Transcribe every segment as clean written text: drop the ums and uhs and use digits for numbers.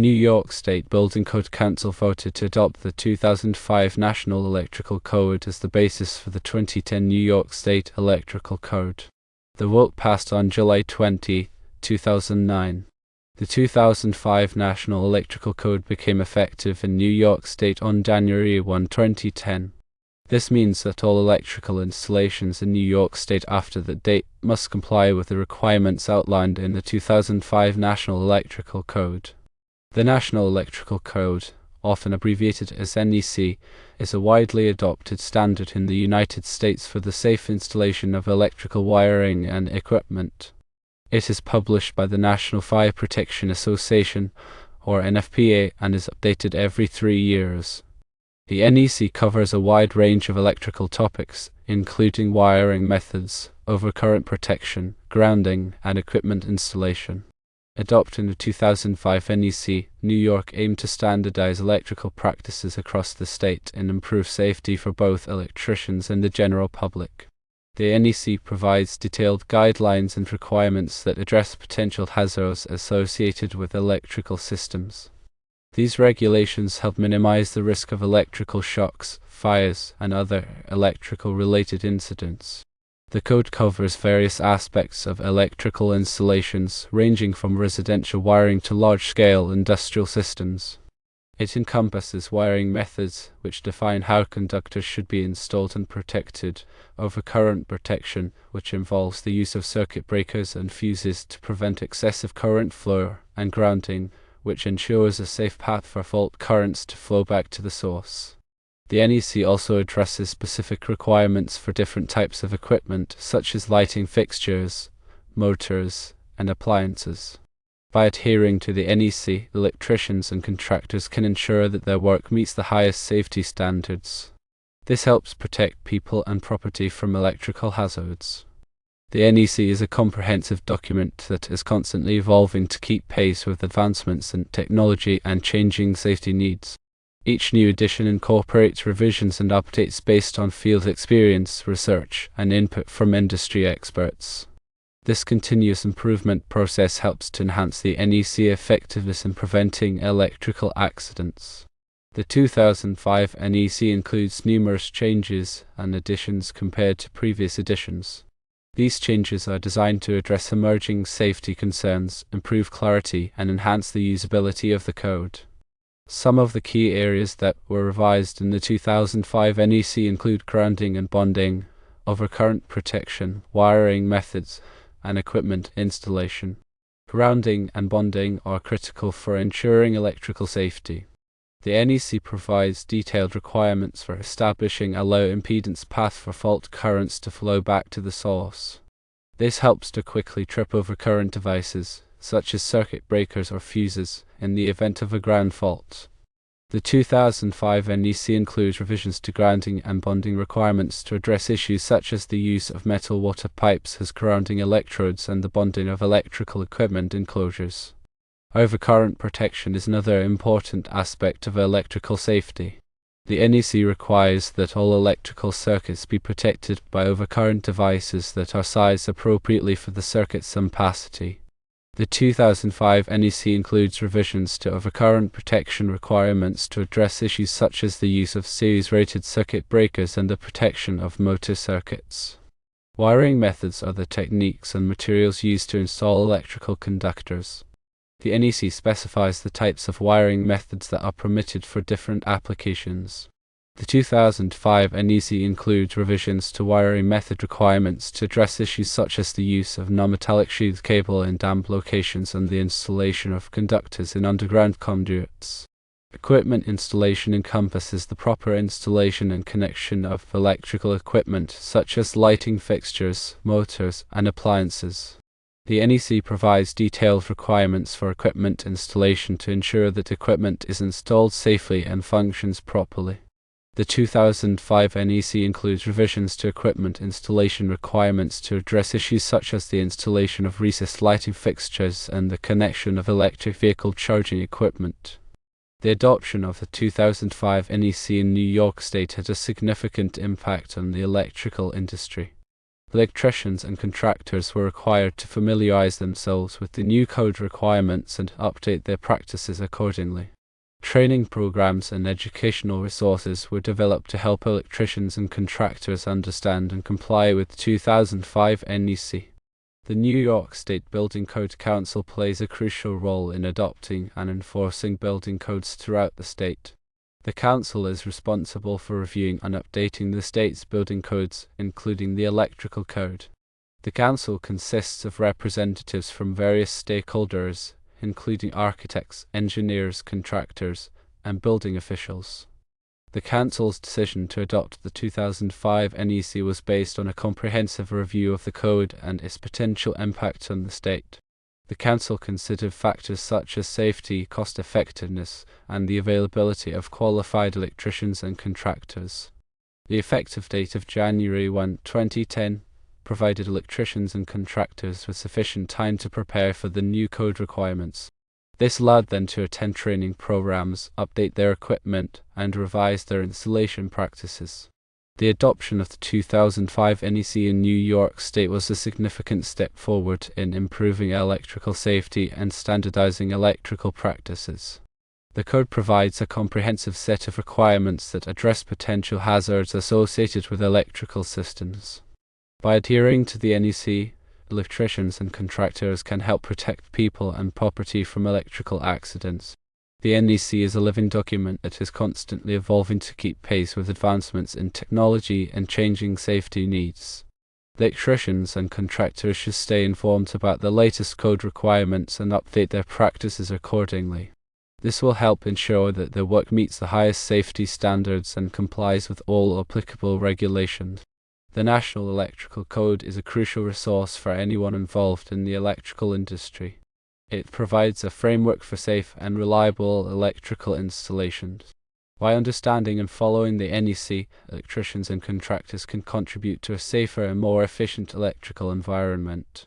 New York State Building Code Council voted to adopt the 2005 National Electrical Code as the basis for the 2010 New York State Electrical Code. The vote passed on July 20, 2009. The 2005 National Electrical Code became effective in New York State on January 1, 2010. This means that all electrical installations in New York State after that date must comply with the requirements outlined in the 2005 National Electrical Code. The National Electrical Code, often abbreviated as NEC, is a widely adopted standard in the United States for the safe installation of electrical wiring and equipment. It is published by the National Fire Protection Association, or NFPA, and is updated every 3 years. The NEC covers a wide range of electrical topics, including wiring methods, overcurrent protection, grounding, and equipment installation. Adopting the 2005 NEC, New York aimed to standardize electrical practices across the state and improve safety for both electricians and the general public. The NEC provides detailed guidelines and requirements that address potential hazards associated with electrical systems. These regulations help minimize the risk of electrical shocks, fires, and other electrical-related incidents. The code covers various aspects of electrical installations, ranging from residential wiring to large-scale industrial systems. It encompasses wiring methods, which define how conductors should be installed and protected, overcurrent protection, which involves the use of circuit breakers and fuses to prevent excessive current flow, and grounding, which ensures a safe path for fault currents to flow back to the source. The NEC also addresses specific requirements for different types of equipment, such as lighting fixtures, motors, and appliances. By adhering to the NEC, electricians and contractors can ensure that their work meets the highest safety standards. This helps protect people and property from electrical hazards. The NEC is a comprehensive document that is constantly evolving to keep pace with advancements in technology and changing safety needs. Each new edition incorporates revisions and updates based on field experience, research, and input from industry experts. This continuous improvement process helps to enhance the NEC effectiveness in preventing electrical accidents. The 2005 NEC includes numerous changes and additions compared to previous editions. These changes are designed to address emerging safety concerns, improve clarity, and enhance the usability of the code. Some of the key areas that were revised in the 2005 NEC include grounding and bonding, overcurrent protection, wiring methods, and equipment installation. Grounding and bonding are critical for ensuring electrical safety. The NEC provides detailed requirements for establishing a low impedance path for fault currents to flow back to the source. This helps to quickly trip over current devices, such as circuit breakers or fuses, in the event of a ground fault. The 2005 NEC includes revisions to grounding and bonding requirements to address issues such as the use of metal water pipes as grounding electrodes and the bonding of electrical equipment enclosures. Overcurrent protection is another important aspect of electrical safety. The NEC requires that all electrical circuits be protected by overcurrent devices that are sized appropriately for the circuit's ampacity. The 2005 NEC includes revisions to overcurrent protection requirements to address issues such as the use of series-rated circuit breakers and the protection of motor circuits. Wiring methods are the techniques and materials used to install electrical conductors. The NEC specifies the types of wiring methods that are permitted for different applications. The 2005 NEC includes revisions to wiring method requirements to address issues such as the use of non-metallic sheath cable in damp locations and the installation of conductors in underground conduits. Equipment installation encompasses the proper installation and connection of electrical equipment such as lighting fixtures, motors, and appliances. The NEC provides detailed requirements for equipment installation to ensure that equipment is installed safely and functions properly. The 2005 NEC includes revisions to equipment installation requirements to address issues such as the installation of recessed lighting fixtures and the connection of electric vehicle charging equipment. The adoption of the 2005 NEC in New York State had a significant impact on the electrical industry. Electricians and contractors were required to familiarize themselves with the new code requirements and update their practices accordingly. Training programs and educational resources were developed to help electricians and contractors understand and comply with 2005 NEC. The New York State Building Code Council plays a crucial role in adopting and enforcing building codes throughout the state. The council is responsible for reviewing and updating the state's building codes, including the electrical code. The council consists of representatives from various stakeholders, including architects, engineers, contractors, and building officials. The council's decision to adopt the 2005 NEC was based on a comprehensive review of the code and its potential impact on the state. The council considered factors such as safety, cost-effectiveness, and the availability of qualified electricians and contractors. The effective date of January 1, 2010 provided electricians and contractors with sufficient time to prepare for the new code requirements. This allowed them to attend training programs, update their equipment, and revise their installation practices. The adoption of the 2005 NEC in New York State was a significant step forward in improving electrical safety and standardizing electrical practices. The code provides a comprehensive set of requirements that address potential hazards associated with electrical systems. By adhering to the NEC, electricians and contractors can help protect people and property from electrical accidents. The NEC is a living document that is constantly evolving to keep pace with advancements in technology and changing safety needs. Electricians and contractors should stay informed about the latest code requirements and update their practices accordingly. This will help ensure that their work meets the highest safety standards and complies with all applicable regulations. The National Electrical Code is a crucial resource for anyone involved in the electrical industry. It provides a framework for safe and reliable electrical installations. By understanding and following the NEC, electricians and contractors can contribute to a safer and more efficient electrical environment.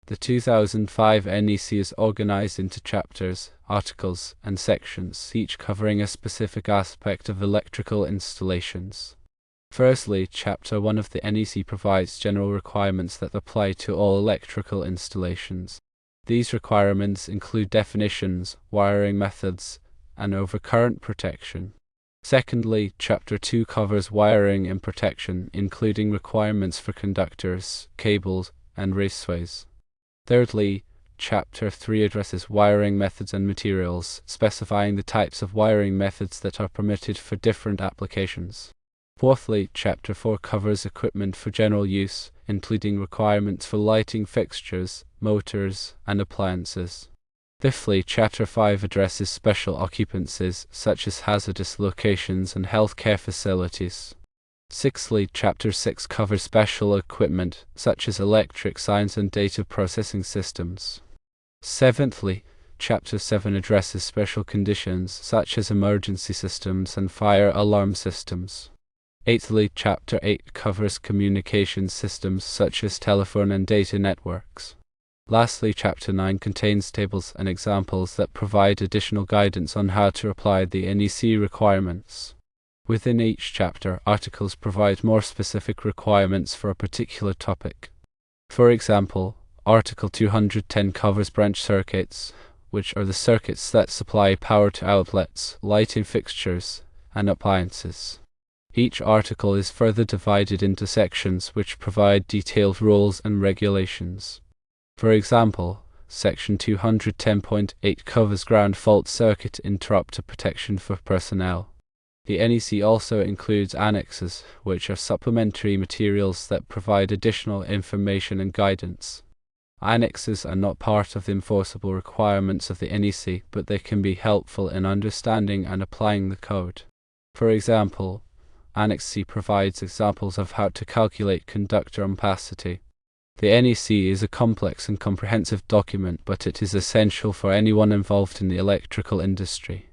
The 2005 NEC is organized into chapters, articles, and sections, each covering a specific aspect of electrical installations. Firstly, Chapter 1 of the NEC provides general requirements that apply to all electrical installations. These requirements include definitions, wiring methods, and overcurrent protection. Secondly, Chapter 2 covers wiring and protection, including requirements for conductors, cables, and raceways. Thirdly, Chapter 3 addresses wiring methods and materials, specifying the types of wiring methods that are permitted for different applications. Fourthly, Chapter 4 covers equipment for general use, including requirements for lighting fixtures, motors, and appliances. Fifthly, Chapter 5 addresses special occupancies, such as hazardous locations and healthcare facilities. Sixthly, Chapter 6 covers special equipment, such as electric signs and data processing systems. Seventhly, Chapter 7 addresses special conditions, such as emergency systems and fire alarm systems. Eighthly, Chapter 8 covers communication systems such as telephone and data networks. Lastly, Chapter 9 contains tables and examples that provide additional guidance on how to apply the NEC requirements. Within each chapter, articles provide more specific requirements for a particular topic. For example, Article 210 covers branch circuits, which are the circuits that supply power to outlets, lighting fixtures, and appliances. Each article is further divided into sections which provide detailed rules and regulations. For example, Section 210.8 covers ground fault circuit interrupter protection for personnel. The NEC also includes annexes, which are supplementary materials that provide additional information and guidance. Annexes are not part of the enforceable requirements of the NEC, but they can be helpful in understanding and applying the code. For example, Annex C provides examples of how to calculate conductor ampacity. The NEC is a complex and comprehensive document, but it is essential for anyone involved in the electrical industry.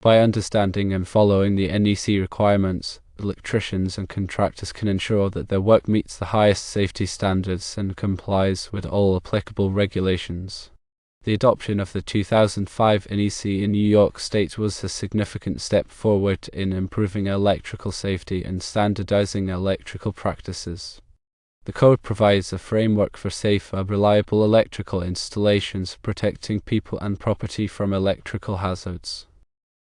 By understanding and following the NEC requirements, electricians and contractors can ensure that their work meets the highest safety standards and complies with all applicable regulations. The adoption of the 2005 NEC in New York State was a significant step forward in improving electrical safety and standardizing electrical practices. The code provides a framework for safe and reliable electrical installations, protecting people and property from electrical hazards.